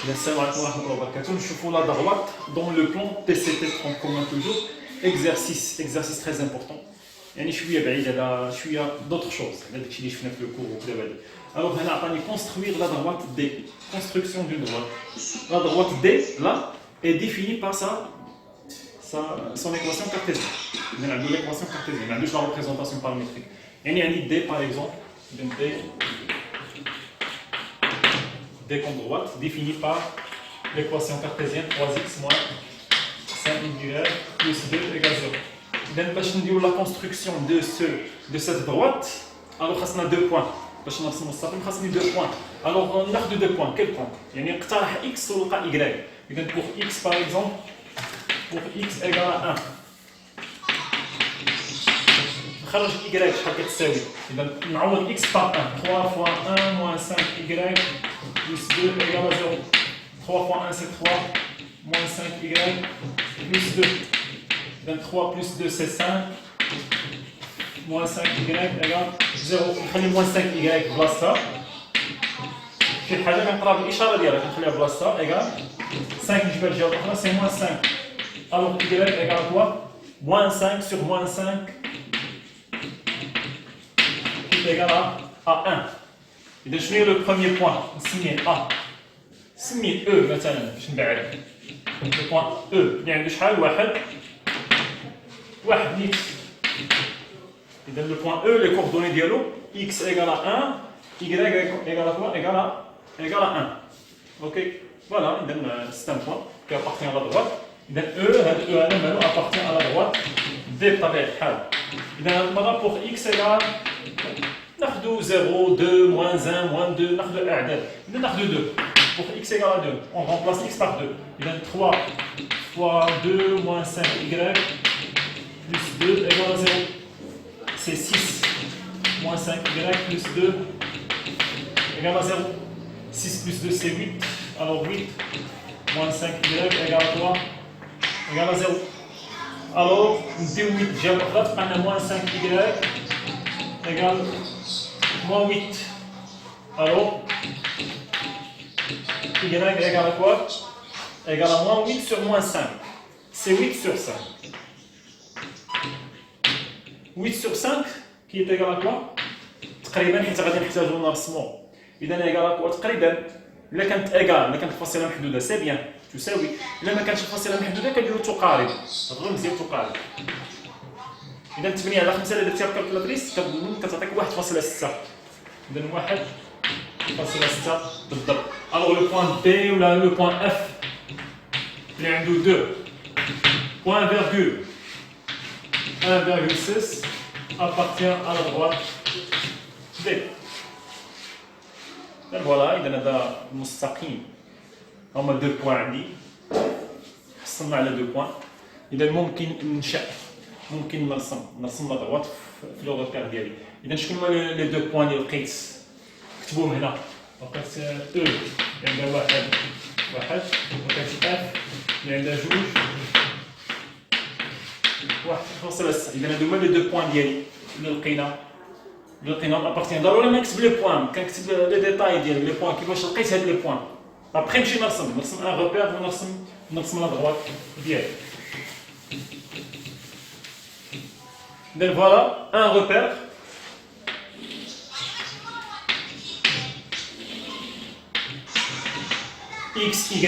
Assalamu alaikum wa rahmatullahi wa barakatuh. Je suis la droite dans le plan TCT en commun toujours. Exercice très important. يعني شويه بعيد على شويه d'autres choses. هذا الشيء اللي شفنا في الكور وكذا بعد. Alors هنا عطاني construire la droite D. Construction d'une droite. La droite D là est définie par son équation cartésienne. On a l'équation cartésienne. On a la représentation paramétrique. يعني D par exemple, D comme droite définie par l'équation cartésienne 3x moins 5y plus 2 égale 0. Donc, باش نديرو la construction de cette droite, alors خاصنا deux points. باش نرسمو السطر خاصني deux points. Alors ناخذ deux points. Quel point? يعني نقترح x ونلقى y. إذا pour x par exemple, pour x égale à 1. نخرج y شحال كتساوي. إذا نعوض x par 1. 3 fois 1 moins 5y plus 2 égale à 0. 3 fois 1 c'est 3, moins 5y plus 2. 23 plus 2 c'est 5, moins 5y égale 0. نخلي moins 5y بلاصتها. شي حاجة كنقراها بالإشارة ديالها كنخليها بلاصتها égale 5 نجبر الجهة الأخرى c'est moins 5. Alors y égale quoi? Moins 5 sur moins 5 qui est égal à 1. إذا شنو هي le premier point؟ نسميه A. نسميه E مثلا باش نبعد. Le point E اللي عنده شحال؟ واحد x. إذا le point E les coordonnées ديالو x égale à 1, y égale à quoi? Égale à 1. Ok. Voilà. إذا c'est un point qui appartient à la droite. إذا E هذا E هذا مالو appartient à la droite D بطبيعة الحال. إذا هذه المرة pour x égale ناخذ 0, 2, moins 1, moins 2 ناخذ أعداد. إذا ناخذ 2 pour x égale à 2. On remplace x par 2. إذا 3 fois 2 moins 5y plus 2 égale à 0. C'est 6 moins 5y plus 2 égale à 0. 6 plus 2 c'est 8. Alors 8 moins 5y égale à quoi? Égale à 0. Alors, 8 j'ai l'autre, moins 5y égale moins 8. Alors, y égale à quoi? Égale à moins 8 sur moins 5. C'est 8 sur 5. 8 sur 5 qui est égal à quoi? تقريبا حيت غادي نحتاجو نرسمو. إذا égal à quoi؟ تقريبا إلا كانت égal، إلا كانت الفاصلة محدودة سي بيان تساوي. إلا ما كانتش الفاصلة محدودة كنديرو تقارب. غير مزيان تقارب. إذا 8 على 5 إلا درتيها بالكالكولاتريس كتعطيك 1.6. إذا 1.6 بالضبط. Alors le point B ولا le point F اللي عنده 2 point virgule 1,6 appartient à la droite D. فوالا إذا هذا المستقيم هما 2 بوان عندي حصلنا على 2 بوان. إذا ممكن ممكن نرسم لا droite في لو روبير ديالي. إذا شكون هما لي 2 بوان اللي لقيت؟ كتبوهم هنا. لقيت E اللي عندها واحد وكانت F اللي عندها جوج 1.6. إذا هادو هما لي 2 بوان ديالي اللي لقيناهم ابارتيان. ضروري ما نكتب لي بوان، كنكتب لي ديتاي ديال لي بوان كيفاش لقيت هاد لي بوان. ابخي نمشي نرسم ان روبير ونرسم لا droite ديالي. إذا فوالا ان روبير X, Y,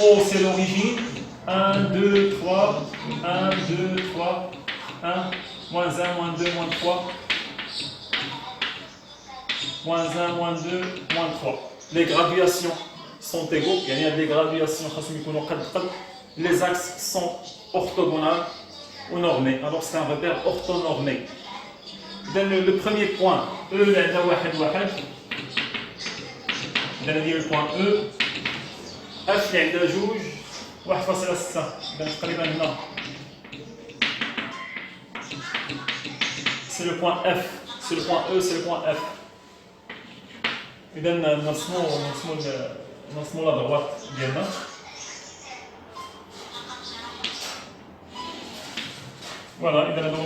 O c'est l'origine. 1, 2, 3, 1, 2, 3, 1, moins 1, moins 2, moins 3, moins 1, moins 2, moins 3. Les graduations sont égaux, il y a des graduations, les axes sont orthogonales ou normés. Alors c'est un repère orthonormé. Le premier point, E, le point E. F اللي عندها جوج 1.6. إذا تقريبا هنا c'est le point F, c'est le point E, c'est le point F. إذا نرسمو لا droite ديالنا. فوالا إذا هذا هو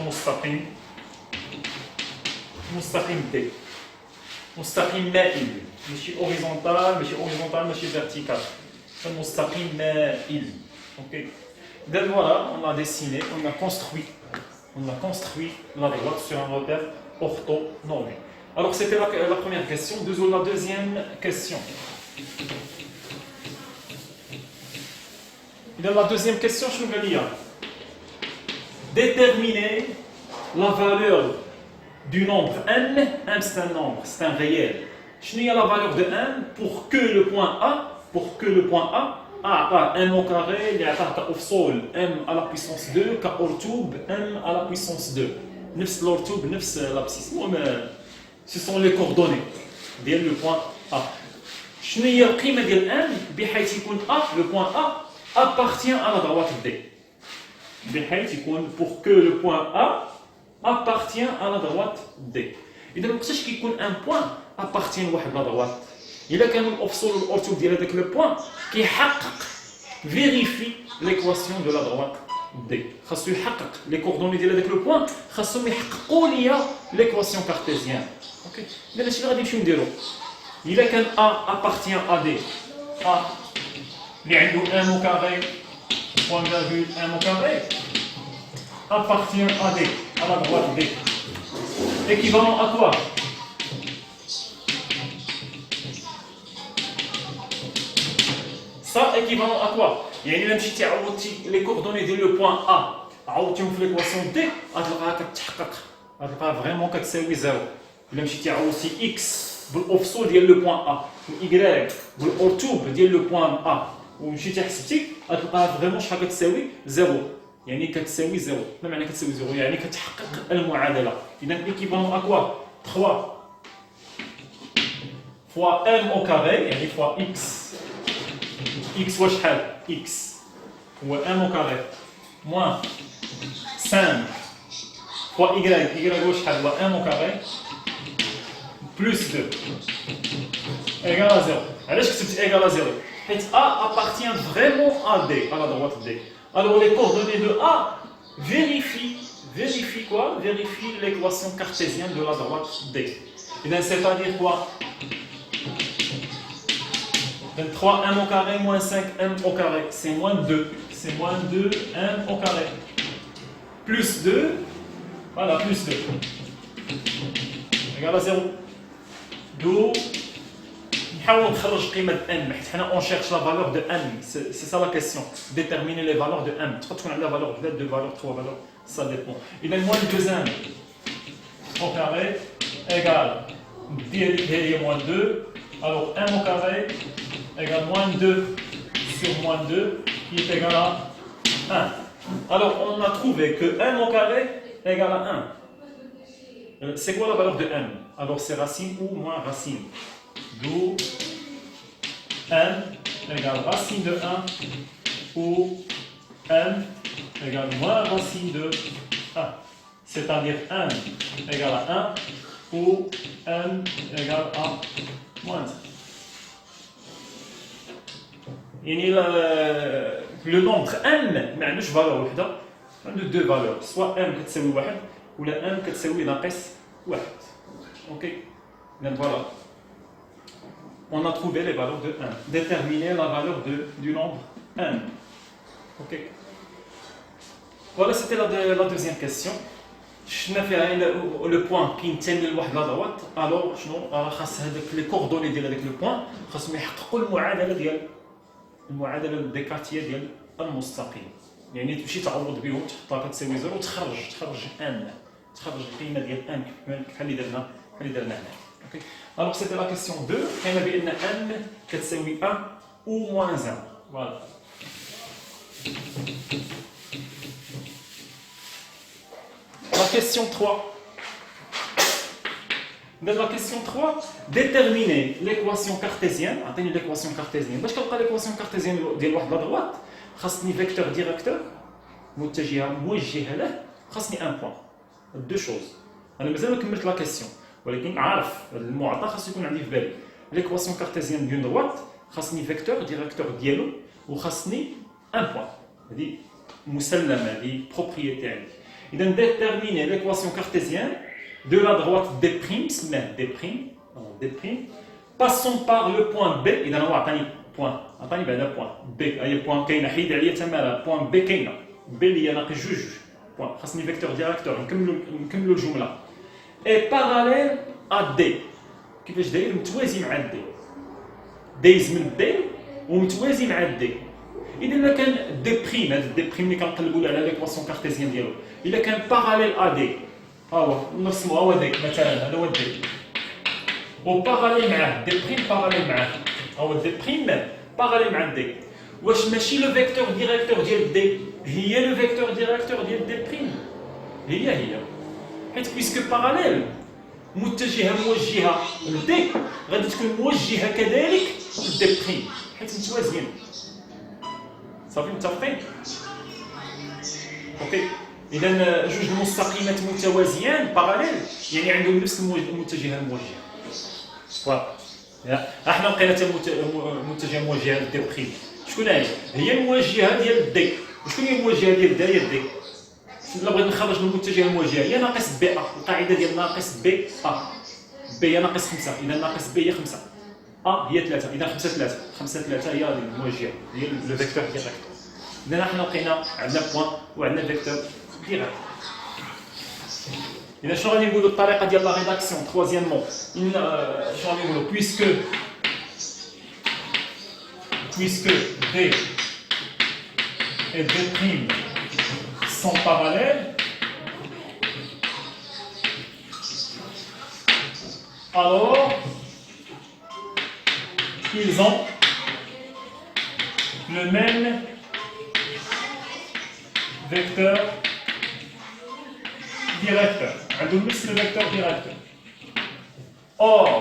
مستقيم D. مستقيم مائل ماشي horizontal ماشي vertical. المستقيم مائل. Ok. Donc voilà, on a dessiné, on a construit la droite sur un repère orthonormé. Alors c'était la première question. La deuxième question. Dans la deuxième question, je vais lire. Déterminer la valeur du nombre n. M c'est un nombre, c'est un réel. Je vais la valeur de n pour que le point A m au carré, il y a m à la puissance 2, ortoub m à la puissance 2. L'ortoub, l'abscisse. Ce sont les coordonnées ديال le point A. شنو هي القيمة ديال m بحيث يكون A, le point A appartient à la droite D. بحيث يكون pour que le point A appartient à la droite D. إذا وقتاش كيكون un point appartient لواحد la droite. إلا كانوا الأفصول والأرتوب ديال هذاك لو بوان كيحقق فيريفي ليكواسيون دو لا دروات دي خاصو يحقق لي كوردوني ديال هذاك لو بوان خاصهم يحققوا ليا ليكواسيون كارتيزيان. اوكي اذا هادشي اللي غادي نمشيو نديرو. إلا كان A appartient à D, A اللي عنده 1 au carré point virgule 1 au carré appartient à D, à la droite D, équivalent à quoi? Ça équivalent à quoi? يعني إلا مشيتي عوضتي لي كوردوني ديال لو بوان A عوضتيهم في ليكواسيون دي غتلقاها كتحقق، غتلقاها فريمون كتساوي زيرو. إلا مشيتي عوضتي X بالأفصول ديال لو بوان A و Y بالأرتوب ديال لو بوان A ومشيتي حسبتي غتلقاها فريمون شحال كتساوي زيرو، يعني كتساوي زيرو. ما معنى كتساوي زيرو؟ يعني كتحقق المعادلة. إذا équivalent à quoi? 3 fois m au carré يعني fois X. X هو شحال؟ X هو m au carré moins 5 fois Y هو شحال؟ هو m au carré plus 2 égale à 0. علاش كتبت égale à 0؟ حيت A appartient vraiment à D, à la droite D. Alors les coordonnées de A vérifient quoi? Vérifient l'équation cartésienne de la droite D. Et bien c'est-à-dire quoi? 3m au carré moins 5m au carré, c'est moins 2. C'est moins 2m au carré. Plus 2, voilà, plus 2. Égale à 0. D'où نحاول نخرج قيمة n حيت حنا on cherche la valeur de n. C'est ça la question. Déterminer les valeurs de n. تقدر تكون عندها valeur 2 valeurs, 3 valeurs, ça dépend. إذا moins 2m au carré égale ديالي هي moins 2. Alors m au carré égale moins 2 sur moins 2 qui est égal à 1. Alors on a trouvé que m au carré égale à 1. C'est quoi la valeur de m? Alors c'est racine ou moins racine. D'où m égale racine de 1 ou m égale moins racine de 1. C'est-à-dire m égale à 1 ou m égale à moins 1. يعني le nombre n ما عندوش valeur وحده، عنده deux valeurs، soit m كتساوي واحد ولا m كتساوي ناقص واحد. Ok. Donc voilà. On a trouvé les valeurs de n. Déterminer la valeur du nombre n. Ok. Voilà, c'était la deuxième question. شفنا فيها لو بوان كينتمي لواحد لا دروات، الوغ شنو راه خاص هذاك لي كوردوني ديال هذاك لو بوان خاصهم يحققوا المعادله الديكارتيه ديال المستقيم. يعني تمشي تعوض بهم تحطها كتساوي زيرو تخرج ان، تخرج القيمه ديال ان بحال اللي درنا هنا. اوكي. الوغ سيتي لا كيسيون 2 كاينه بان ان كتساوي 1 ou moins 1. Voilà. La question 3. Dans la question 3, déterminer l'équation cartésienne. Atteignez l'équation cartésienne. باش كنلقى l'équation cartésienne ديال واحد لا دروات خاصني فيكتور ديريكتور متجهه موجهه له، خاصني ان بوان. دو شوز. انا مازال ما كملت لا كيسيون ولكن عارف المعطى خاص يكون عندي في بالي. l'équation cartésienne ديال دروات خاصني فيكتور ديريكتور ديالو وخاصني ان بوان. هذه مسلمه، هذه بروبريتي عندي. إذا déterminer l'équation cartésienne de la droite D', Passons par le point B. إذا هو عطاني بوان، عطاني بعدا بوان B. هي بوان كاينة، حيد عليا تماما بوان B كاينة. B اللي هي ناقص جوج بوان. خاصني فيكتور ديريكتور نكملوا الجملة. Et parallèle à D. كيفاش داير؟ متوازي مع D. دايز من D ومتوازي مع D. إذا ما كان دي بريم، هذا دي بريم اللي كنقلبوا على ليكواسيون كارتيزيان ديالو، إذا كان باراليل ا دي، ها هو نرسمو، ها هو دي مثلا، هذا هو دي، وباراليل معاه دي بريم، باراليل معاه، ها هو دي بريم باراليل مع دي. واش ماشي لو فيكتور ديريكتور ديال دي هي لو فيكتور ديريكتور ديال دي بريم؟ هي حيت بيسكو باراليل متجهه موجهه لدي غادي تكون موجهه كذلك لدي بريم حيت متوازيين. صافي متفقين؟ اوكي. اذا جوج المستقيمات متوازيان باراليل يعني عندهم نفس المتجهه الموجهه. فوالا. احنا لقينا المتجهه الموجهه لدي بريم. شكون هي؟ هي المواجهه ديال دي. وشكون هي المواجهه ديال دي؟ هي دي. الا بغيت نخرج من المتجهه الموجهه هي ناقص بي ا. القاعده ديال ناقص بي ا. بي هي ناقص 5، اذا ناقص بي هي 5. هي 3، اذا 5 3 5 3 هي المواجهه، هي لو فيكتور ديريكت. اذا حنا لقينا عندنا بوان وعندنا فيكتور ديريكت. اذا شنو غادي نقولوا الطريقه ديال لا ريداكسيون؟ تروازيامون شنو غادي نقولوا؟ puisque D et D' sont parallèles, alors ils ont le même vecteur directeur. Le vecteur directeur. Or,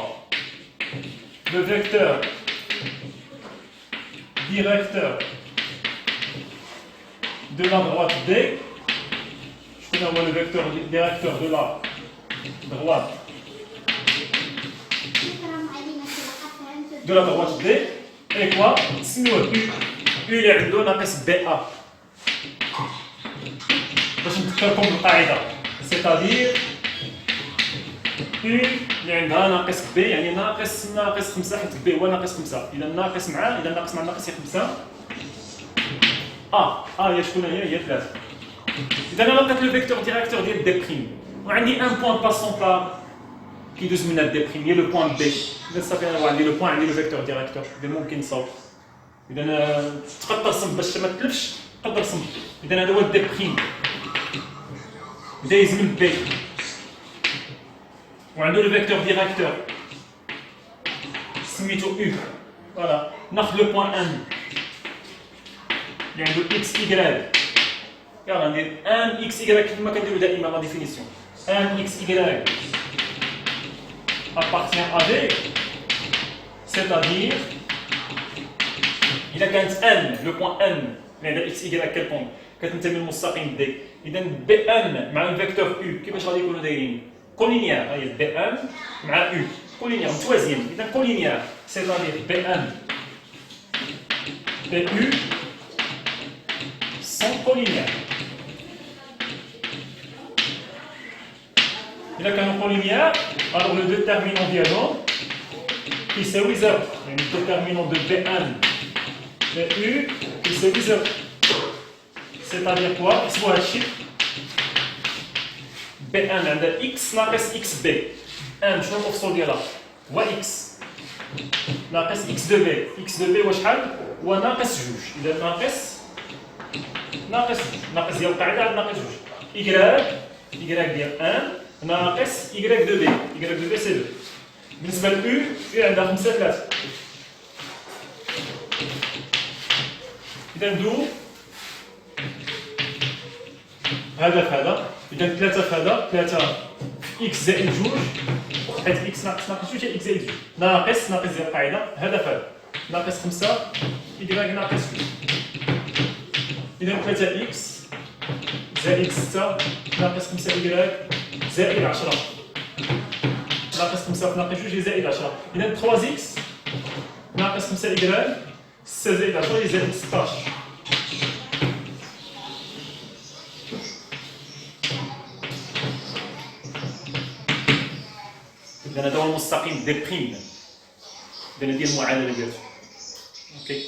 le vecteur directeur de la droite D, je connais le vecteur directeur de la droite D est quoi? Sinon U اللي عنده ناقص BA. باش نذكركم بالقاعده، c'est-à-dire U اللي عندها ناقص B يعني ناقص 5 حيت B هو ناقص 5، اذا ناقص مع الناقص هي 5. هي شكون هي 3. اذا انا لقيت لو فيكتور ديريكتور ديال دي بريم وعندي ان بوان باسون بار كيدوز من دي بريم هي لو بوان بي. اذا صافي انا عندي لو بوان، عندي لو فيكتور ديريكتور، اذا ممكن نصاوب. اذا تقدر تصم باش ما تلفش، تقدر تصم. اذا هذا هو دي بريم دايز من بي وعنده لو فيكتور ديريكتور سميتو U. فوالا. ناخذ لو بوان ان اللي عنده اكس ايكغيك. يلا ندير ان اكس ايكغيك كما كنديرو دائما لا ديفينيسيون. ان اكس ايكغيك appartient à D, c'est-à-dire إذا كانت n لو بوان n اللي عندها اكس ايكغيك كالبوند كتنتمي للمستقيم دي، اذا بي ان مع الفيكتور U كيفاش غادي يكونوا دايرين؟ كولينيير. هي بي ان مع U كولينيير متوازيين. اذا كولينيير c'est-à-dire بي ان et U sont collinéaires. إذا كانوا collinéaires, alors le déterminant ديالهم يساوي 0. يعني le déterminant de B1 et U يساوي 0. C'est-à-dire quoi؟ اسمو هاد الشيء B1 عندها X ناقص XB. 1 شنو الأفصول ديالها؟ هو X ناقص X2B. X2B هو شحال؟ هو ناقص 2. إذا ناقص ديال القاعدة ناقص 2. Y ديال 1 ناقص Y2B. Y2B سي 2. بالنسبة ل U عندها 5 3. إذا ندوو هذا في هذا. إذا 3 في هذا، 3 X زائد 2 حيت X ناقص 2 هي X زائد 2 ناقص ديال القاعدة. هذا في هذا ناقص 5 Y ناقص 2. إذا 3 X زائد 6 ناقص 5 Y زائد 10 ناقص 5 في ناقص 2 زائد 10. إذا 3 X ناقص 5 Y 6 زائد 10 زائد 16. إذا هذا هو المستقيم دي بريم. اذا ندير المعادله ديالها. اوكي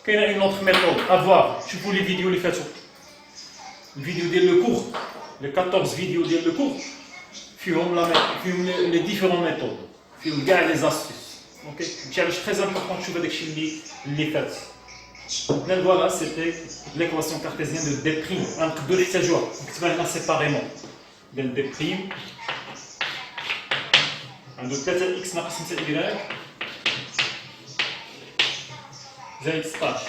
كاينه اون اوتر ميثود افوار. شوفوا لي فيديو اللي فاتوا، الفيديو ديال لو كور، لي 14 فيديو ديال لو كور فيهم لي ديفيرون ميثود، فيهم كاع لي زاستيس. اوكي هادشي علاش تري امبورطون تشوف هذاك الشيء اللي فات. هنا فوالا سيتي ليكواسيون كارتيزيان دو دي بريم، غنقدروا نحتاجوها نكتبها هنا سيباريمون. ديال دي بريم عنده 3 اكس ناقص 5 y زائد 16.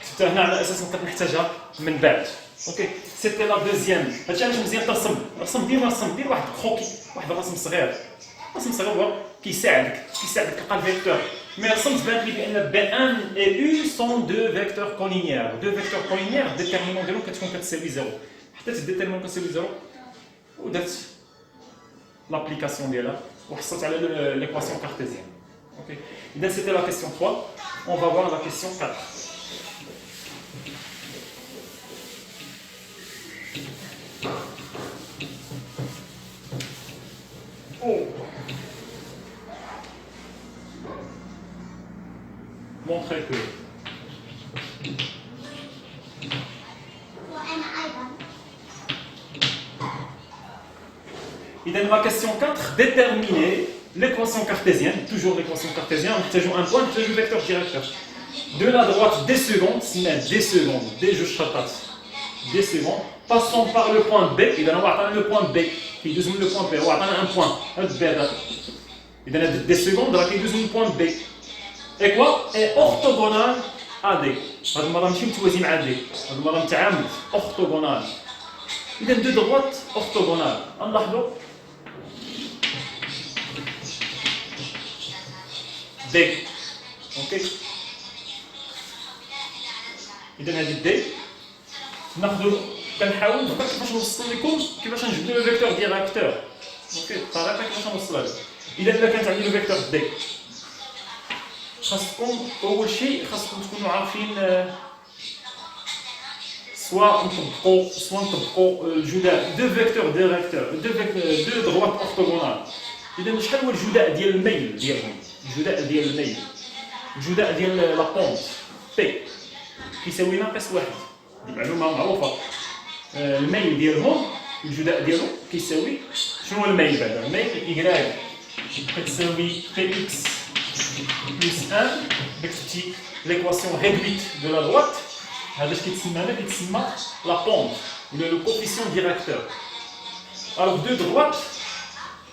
كتبتها هنا على اساس نقدر نحتاجها من بعد. اوكي سيتي لا دوزيام. هادشي علاش مزيان ترسم، ديما رسم، دير واحد كروكي، واحد الرسم صغير. رسم صغير هو كيساعدك تلقى الفيكتور. مي رسمت بانت لي بان بي ان اي يو سون دو فيكتور كولينيير. دو فيكتور كولينيير الديتيرمينون ديالهم كتكون كتساوي زيرو. حطيت الديتيرمينون كتساوي زيرو ودرت لابليكاسيون ديالها وحصلت على ليكواسيون كارتيزيان. اوكي اذا سيتي لا كيسيون 3. On va voir la question 4. Oh. Montrez que إذا la question 4 déterminer l'équation cartésienne, toujours l'équation cartésienne, nous avons un point, nous avons un vecteur directeur. De la droite des secondes, des secondes, passons par le point B, et on va le point B, qui est le point B, on va un point, il y a des secondes, qui est le point B. Et quoi? Est orthogonal à D. هذا المرة ماشي متوازي مع D، هذا المرة متعامد orthogonal. إذا de droite orthogonal. نلاحظوا D. اوكي اذا هذه دي ناخذ كنحاول نفكر كيفاش نوصل لكم كيفاش نجبدوا لو فيكتور ديراكتور. اوكي الطريقه كيفاش نوصلها لكم. اذا كانت عندي لو فيكتور دي خاصكم اول شيء تكونوا عارفين سواء نطبقوا الجداء دو فيكتور ديراكتور دو دروات اورتوغونال. اذا شحال هو الجداء ديال الميل ديالهم؟ الجداء ديال لا بونت بي كيساوي ناقص واحد. دي معلومه معروفه. الميل ديالهم الجداء ديالو كيساوي شنو هو الميل بعدا؟ الميل إيكغيك كتساوي بي إكس بلس 1. داك كتبتي ليكواسيون ريدويت دو لا droite. هذا اش كيتسمى لا بونت ولا لو كوفيسيون ديراكتور. الوغ دو دروات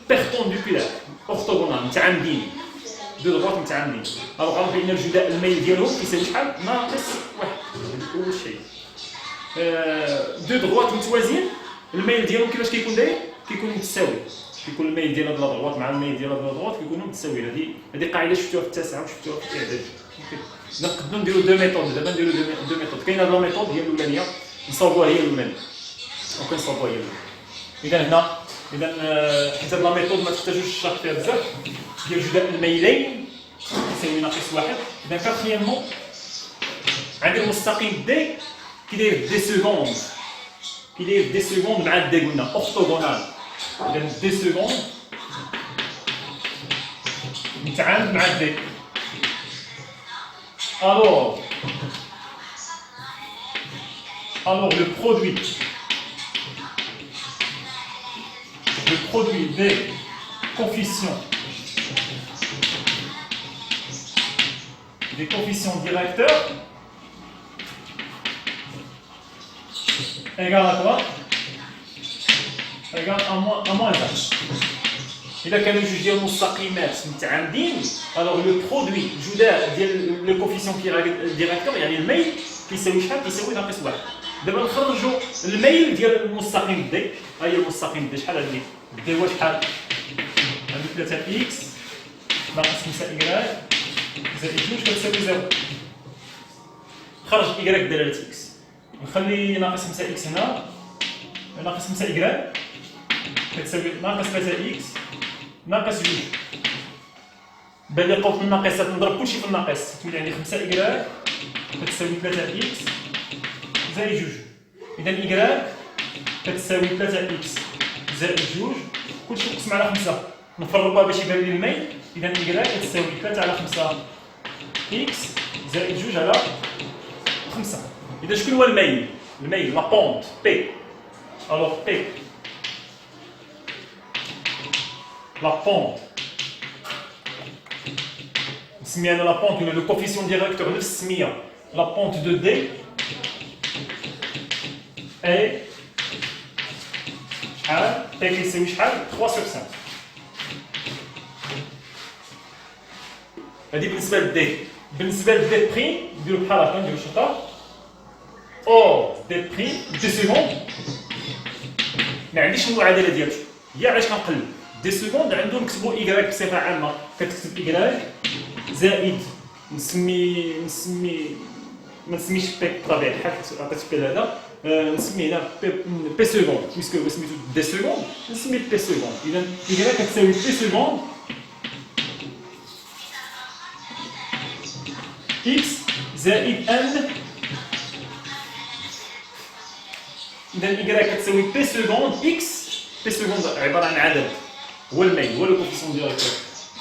بيربونديكولار اورتوغونال متعامدين. دو دروات متعامدين. الوغ غنعرفوا بان الجداء الميل ديالهم كيساوي شحال؟ ناقص واحد. هذا اول شيء. دو دروات متوازيين الميل ديالهم كيفاش كيكون داير؟ كيكون متساوي. كيكون الميل ديال هاد لا دروات مع الميل ديال هاد لا دروات كيكونوا متساويين. هذه قاعده شفتوها في التاسعه وشفتوها في الاعداد. نقدروا نديروا دو ميثود. دابا نديروا دو ميثود. كاينه لا ميثود هي الاولانيه نصاوبوها هي الاولانيه. وكنصاوبوها هي الاولانيه. اذا هنا حيت هاد لا ميثود ما تحتاجوش الشرح فيها بزاف ديال جداء الميلين يساوي ناقص واحد. اذا كاتريامون عندي المستقيم دي كيداير دي سكوند. كيداير دي سكوند مع دي قلنا اورتوغونال. اذا دي سكوند متعامد مع دي. Alors le produit des coefficients directeurs égale à quoi? Égale à moins 1. إذا كانوا جوج ديال المستقيمات متعامدين الوغ لو برودوي الجداء ديال لو كوفيسيون ديراكتور يعني الميل كيساوي شحال؟ كيساوي ناقص واحد. دابا نخرجوا الميل ديال المستقيم دي. ها هي المستقيم دي شحال هادي؟ دي هو شحال؟ هادي 3 اكس ناقص 5 إيكغيك زائد 2 كتساوي 0. خرج إيكغيك دلالة اكس. نخلي ناقص 5 اكس هنا ناقص 5 إيكغيك كتساوي ناقص 3 اكس ناقص 2. بان لي قوه الناقصات نضرب كلشي في الناقص تولي عندي 5 إيكغيك كتساوي 3 اكس زائد 2. اذا إيكغيك كتساوي 3 اكس زائد 2 كلشي مقسم على 5. نفرقوها باش يبان لي الميل إذا إيكغيك تساوي 3 على 5 إكس زائد 2 على 5. إذا شكون هو الميل؟ الميل لا بونت بي. ألوغ بي لا بونت نسميها أنا لا بونت ولا لو كوفيسيون ديريكتور نفس السمية. لا بونت دو دي اي شحال؟ بي كيساوي شحال؟ 3 sur 5. هذه بالنسبة للدي. بالنسبة للدي بري نديرو بحال هكا نديرو شطة. أو دي بري دي سكوند ما عنديش المعادلة ديالته. هي علاش كنقلب دي سكوند عندهم نكتبو إيكغيك بصفة عامة. كتكتب إيكغيك زائد نسمي ما نسميش بي بطبيعة الحال عطيت بي هذا نسمي هنا بي سكوند بيسكو سميتو دي سكوند نسمي بي سكوند. إذا إيكغيك كتساوي بي سكوند إكس زائد ان. إذا إيكغيك كتساوي بي سكوند إكس. بي سكوند عبارة عن عدد هو الميل هو لو كوفيسيون ديريكتور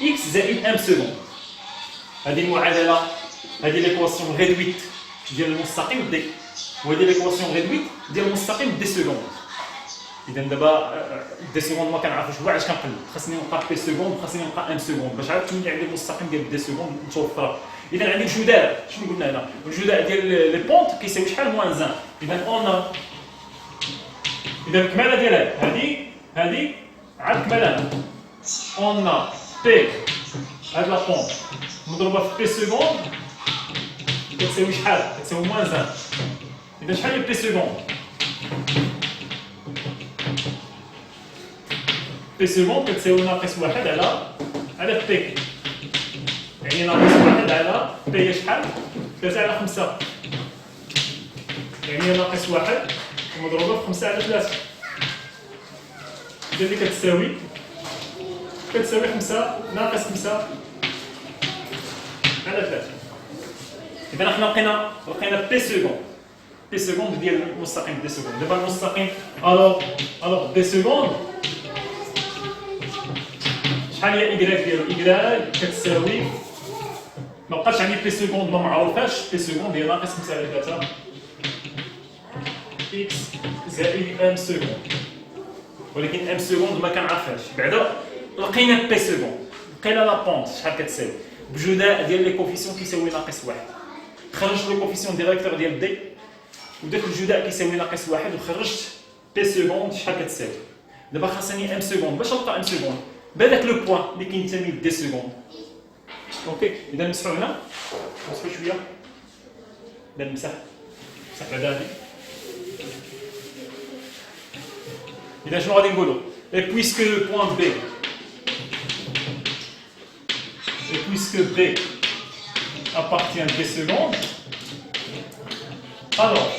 إكس زائد ان سكوند. هذه المعادلة هذه ليكواسيون ريدويت ديال المستقيم دي وهذه ليكواسيون ريدويت ديال المستقيم دي سكوند. إذا دابا دي سكوند ما كنعرفوش هو علاش كنقلب. خاصني نلقى بي سكوند خاصني نلقى ان سكوند باش عرفت ملي عندي المستقيم ديال دي سكوند متوفرة. إذا عندي الجداء شنو قلنا هنا؟ الجداء ديال لي بونت كيساوي شحال؟ موان 1. إذا اون إذا الكمالة ديال هذه عاد الكمالة هنا اون بي هاد لا بونت مضروبة في بي سكوند كتساوي شحال؟ كتساوي موان 1. إذا شحال هي بي سكوند؟ بي سكوند كتساوي ناقص 1 على بي. يعني ناقص 1 على بي هي شحال؟ 3 على 5. يعني ناقص 1 مضروبة في 5 على 3. إذا اللي كتساوي 5 ناقص 5 على 3. إذا حنا لقينا بي سكوند. بي سكوند ديال المستقيم دي سكوند. دابا المستقيم الوغ دي سكوند شحال هي إيكغيك ديالو؟ إيكغيك كتساوي ما بقاش عندي بي سكوند ما معروفاش. بي سكوند هي ناقص 5 على 3 إكس زائد ام سكوند. ولكن ام سكوند ما كنعرفهاش. بعدا لقينا بي سكوند لقينا لا بونت شحال كتساوي بجداء ديال لي كوفيسيون كيساوي ناقص 1. خرجت لو كوفيسيون ديريكتور ديال دي وداك الجداء كيساوي ناقص 1 وخرجت بي سكوند شحال كتساوي. دابا خاصني ام سكوند. باش نلقى ام سكوند بهذاك لو بوين اللي كينتمي لدي سكوند. اوكي اذا نمسحو هنا نمسحو شويه. اذا نمسح بعدا هادي. إذا شنو غادي نقولو؟ Et puisque le point B appartient à D secondes, alors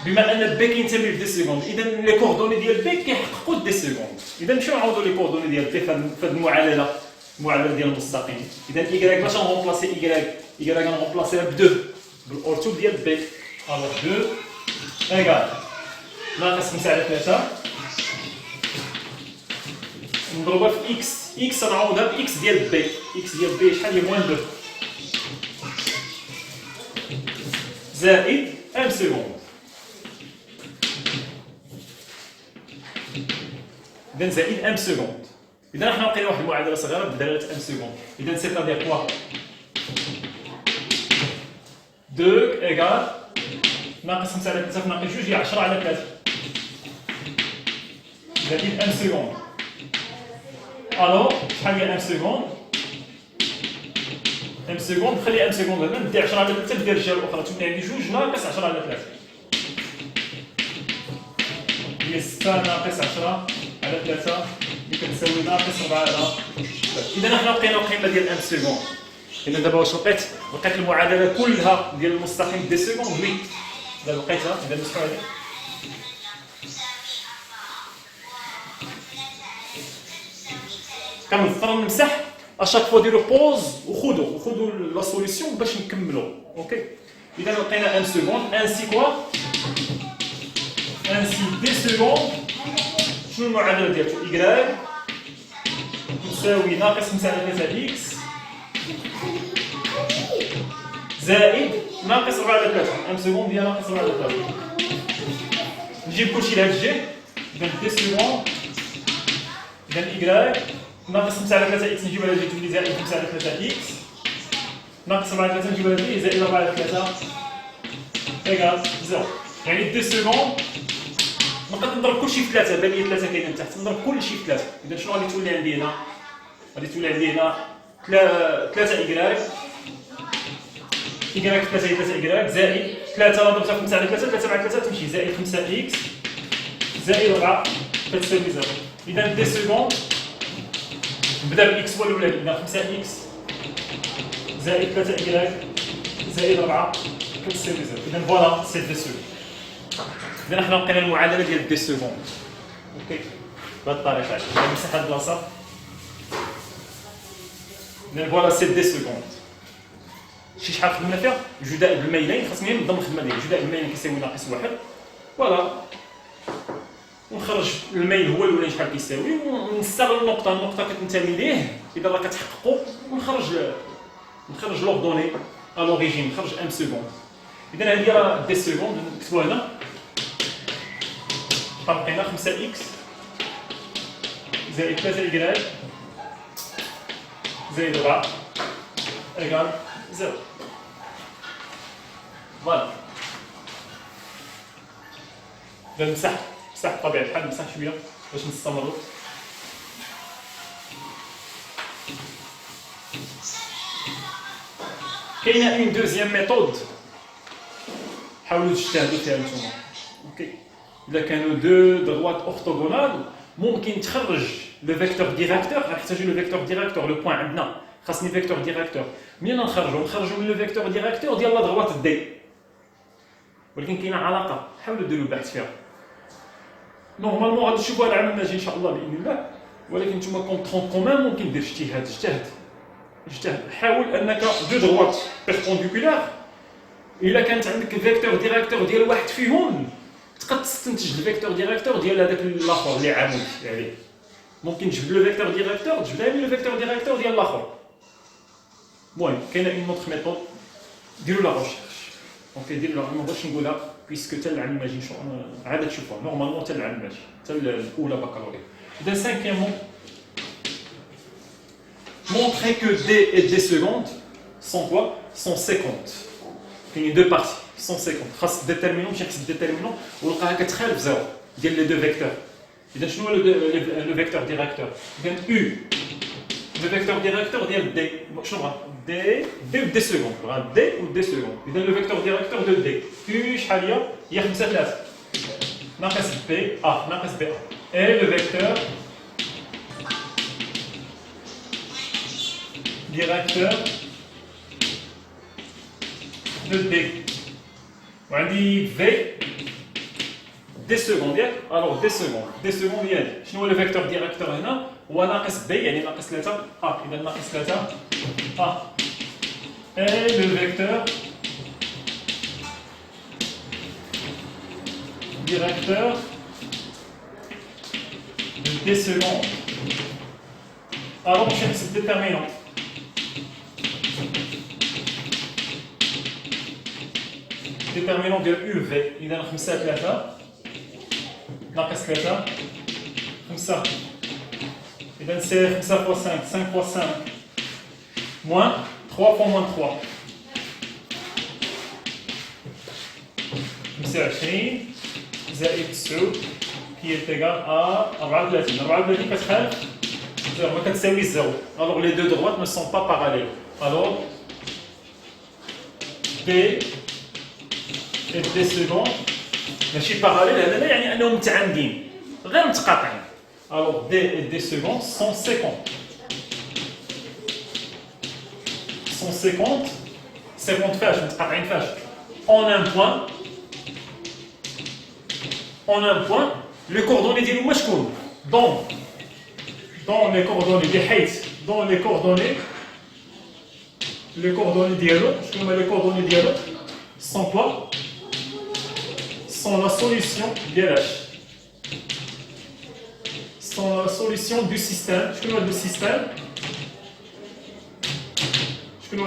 بما ان B كينتمي ل D secondes إذا لي كوردوني ديال B كيحققوا D secondes. إذا نمشيو نعوضوا لي كوردوني ديال B في هذه المعادلة ديال المستقيم. إذا Y باش نغومبلاسي Y غنغومبلاسيها ب 2 بالأورتو ديال B. alors 2 إيكال ناقص 5 على 3 نضربها في إكس نعوضها بإكس ديال بي. إكس ديال بي شحال هي؟ موان 2 زائد ام سكوند. إذا زائد ام سكوند. إذا حنا لقينا واحد المعادلة صغيرة بدلالة ام سكوند. إذا سيتادير كوا 2 إيكال ناقص 5 على 3 ناقص 2 هي 10 على 3 زائد ام سكوند. الوغ شحال هي ام سكوند؟ ام سكوند خلي ام سكوند هنا ندي 10 على 3 ندير الجهه الاخرى تولي عندي 2 ناقص 10 على 3 هي 6 ناقص 10 على 3 اللي كتساوي ناقص 4 على 3. اذا حنا لقينا القيمه ديال ام سكوند. اذا دابا واش لقيت المعادله كلها ديال المستقيم دي سكوند. وي دابا لقيتها. اذا نمسحو عليه كنضطر نمسح اشاك فوا ديرو بوز وخذوا لا سوليسيون باش نكملوا. اوكي اذا لقينا ان سكوند انسي كوا انسي دي سكوند. شنو المعادله ديالته؟ Y تساوي ناقص 5 على 3 إكس زائد ناقص 4 على 3 1 سكوند ديال ناقص 4 على 3 نجيب كلشي لهاد الجهه إذا دي سكوند إذا إكراك ناقص 5 على 3 إكس نجيبها على الجهه تولي زائد 5 على 3 إكس ناقص 4 على 3 نجيبها على الجهه زائد 4 على 3 إيكال 0 يعني دي سكوند نقدر نضرب كلشي في 3 بان لي 3 كاينين تحت نضرب كلشي في 3 إذا شنو غادي تولي عندي هنا؟ غادي تولي عندي هنا 3 إكراك إكراك 3 هي 3 إكراك زائد 3 ضربتها في 5 على 3 3 مع 3 تمشي زائد 5 إكس زائد 4 كتساوي 0 إذا دي سكوند نبدا بالإكس هو الأولاني إذا 5 إكس زائد 3 إكراك زائد 4 كتساوي 0 إذا فوالا سي دي سكوند إذا حنا لقينا المعادلة ديال دي سكوند أوكي بهاد الطريقة هادي نمسح هاد البلاصة إذا فوالا سي دي سكوند شحال خدمنا فيها جداء بالميلين خاصني ننظم الخدمه ديالي جداء بالميلين كيساوي ناقص 1 فوالا ونخرج الميل هو الاولاني شحال كيساوي ونستغل النقطه كتنتمي ليه اذا راه كتحققوا ونخرج لوردوني ا لوريجين نخرج 1 سكوند اذا هذه راه دي سكوند نكتبوها هنا لقينا 5 اكس زائد 3 إكراك زائد 4 إيكال 0 فوالا نمسح بطبيعة الحال نمسح شوية باش نستمروا كاينة اون دوزيام ميثود حاولوا تجتهدوا فيها نتوما اوكي إذا كانوا دو دروات أورثوغونال ممكن تخرج لو فيكتور ديريكتور غنحتاجو لو فيكتور ديريكتور لو بوين عندنا خاصني فيكتور ديريكتور منين نخرجو من لو فيكتور ديريكتور ديال لا دروات دي ولكن كاينه علاقه حاولوا ديروا بحث فيها نورمالمون غادي تشوفوا هذا العام الناجي ان شاء الله باذن الله ولكن نتوما كونترون كومان ممكن دير اجتهد حاول انك دو دروات بيربونديكولار الا كانت عندك الفيكتور ديريكتور ديال واحد فيهم تقدر تستنتج الفيكتور ديريكتور ديال هذاك الاخر اللي عامل عليه ممكن تجبد لو فيكتور ديريكتور تجبد لي لو فيكتور ديريكتور ديال الاخر المهم كاينه اون اوتر ميثود ديروا لا ريشيرش اوكي ديروا ما بغيتش نقولها بيسكو حتى العام الماجي عاد تشوفوها نورمالمون حتى العام الماجي حتى الاولى بكالوريا اذا سانكيامون montrer que d et d secondes sont quoi sont séquentes كاين deux parties sont séquentes خاص ديتيرمينون باش نحسب ديتيرمينون ولقاها كتخالف زيرو ديال لي دو فيكتور اذا شنو هو لو فيكتور ديريكتور اذا u لو فيكتور ديريكتور ديال دي شنو غا دي و دي سكوند غا دي و دي سكوند اذا لو فيكتور ديريكتور دو دي u شحال هي 5 3 ناقص بي ناقص بي اي لو فيكتور directeur de D. وعندي V دي سكوند ياك الوغ دي سكوند ديالي شنو هو لو فيكتور ديريكتور هنا هو ناقص B يعني ناقص 3 اذا ناقص 3 اي لو فيكتور ديريكتور de D secondes alors باش نحسب ديتيرمينون déterminant de UV إذا 5 3 ناقص 3 5 إذا سي 5 fois 5 5 fois 5 moins 3 fois moins 3 25 زائد 9 qui est égal à 34 34 كتخالف ما كتساوي 0 alors les deux droites ne sont pas parallèles alors B et des secondes ماشي باراليل هذا يعني انهم متعامدين غير متقاطعين alors d et des secondes sont 50 فاش متقاطعين فاش en un point les coordonnées ديالو هما شكون dans les coordonnées بحيث dans les coordonnées ديالو شكون هما les coordonnées ديالو sont quoi sont la solution ديال اش sont la solution du système. Je connais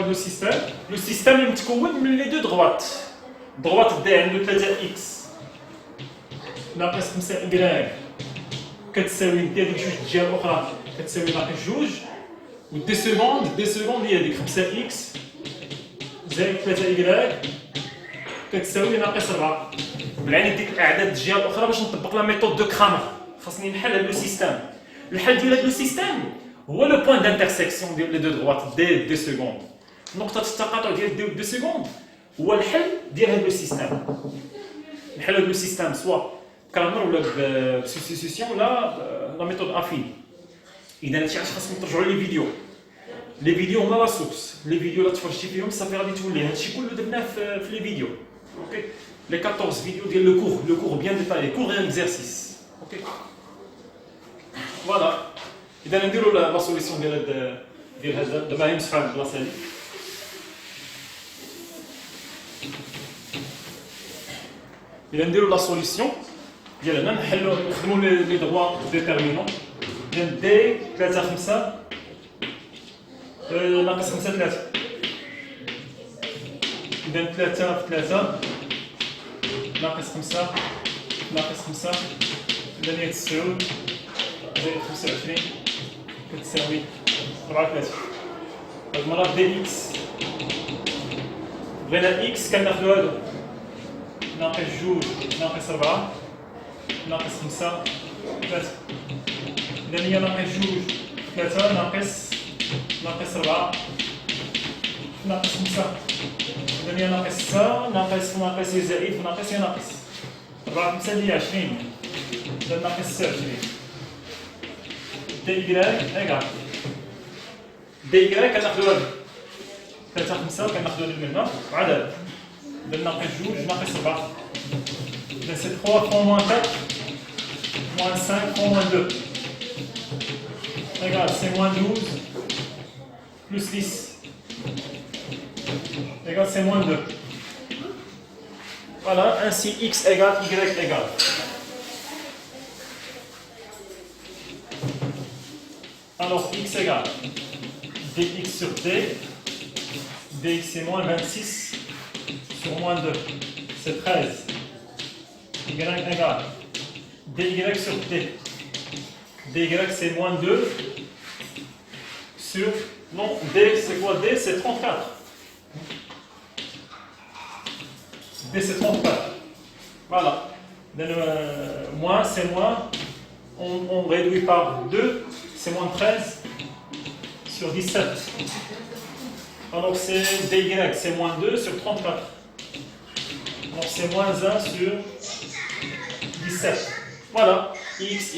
le système. Le système est متكون les deux droites. Droite D عنده 3x ناقص 5y كتساوي ندير ديك جوج الجهه الاخرى كتساوي ناقص جوج و دي سكوند هي ديك 5x زائد 3y كتساوي ناقص 4. بالعين ديك الاعداد الجهه الاخرى باش نطبق لا ميثود دو كرامر خاصني نحل هذا لو سيستيم. الحل ديال هذا لو سيستيم هو لو بوين دانترسيكسيون ديال لي دو دروات دي سكوند. نقطه التقاطع ديال دي سكوند هو الحل ديال هذا لو سيستيم. نحل هذا لو سيستيم سوا كرامر ولا بسوستيتيسيون ولا لا ميثود افين. اذا هادشي علاش خاصنا نرجعوا لي فيديو. لي فيديو هما لا سورس. لي فيديو لا تفرجتي فيهم صافي غادي تولي هادشي كله درناه في لي فيديو. اوكي les 14 vidéos de le cours bien détaillé, cours et exercice. Ok. Voilà. إذا نديرو la solution ديال هذا دابا غنمسحو هاد البلاصة هادي. إذا نديرو la solution ديالنا نحلو نخدمو لي droits déterminants ديال دي 3 5 ناقص 5 3. إذا 3 في 3 ناقص 5 ناقص 5 إذا هي 9 زائد 25 كتساوي 34. هاد المرة دي إكس بغينا إكس كناخدو هادو ناقص 2 ناقص 4 ناقص 5 3. إذا هي ناقص 2 3 ناقص 4 ناقص 5. إذا هي ناقص 6 ناقص زائد ناقص ناقص 4 5 هي 20 إذا ناقص 26. دي إيكغيك إيكال دي إيكغيك كناخدو هادو 3 5 كناخدو هادو من هنا عاد هادو إذا ناقص 2 ناقص 4 إذا سي 3 فون موان 4 موان 5 فون موان 2 إيكال سي موان 12 بلس 10 égale c'est moins 2. Voilà, ainsi x égale y égale. Alors x égale dx sur d, dx c'est moins 26 sur moins 2, c'est 13. Y égale dy sur d, dy c'est moins 2 sur, non, d c'est quoi? D c'est 34. D c'est 34. Voilà. Moins c'est moins. On réduit par 2. C'est moins 13 sur 17. Alors c'est dy c'est moins 2 sur 34. Alors c'est moins 1 sur 17. Voilà. X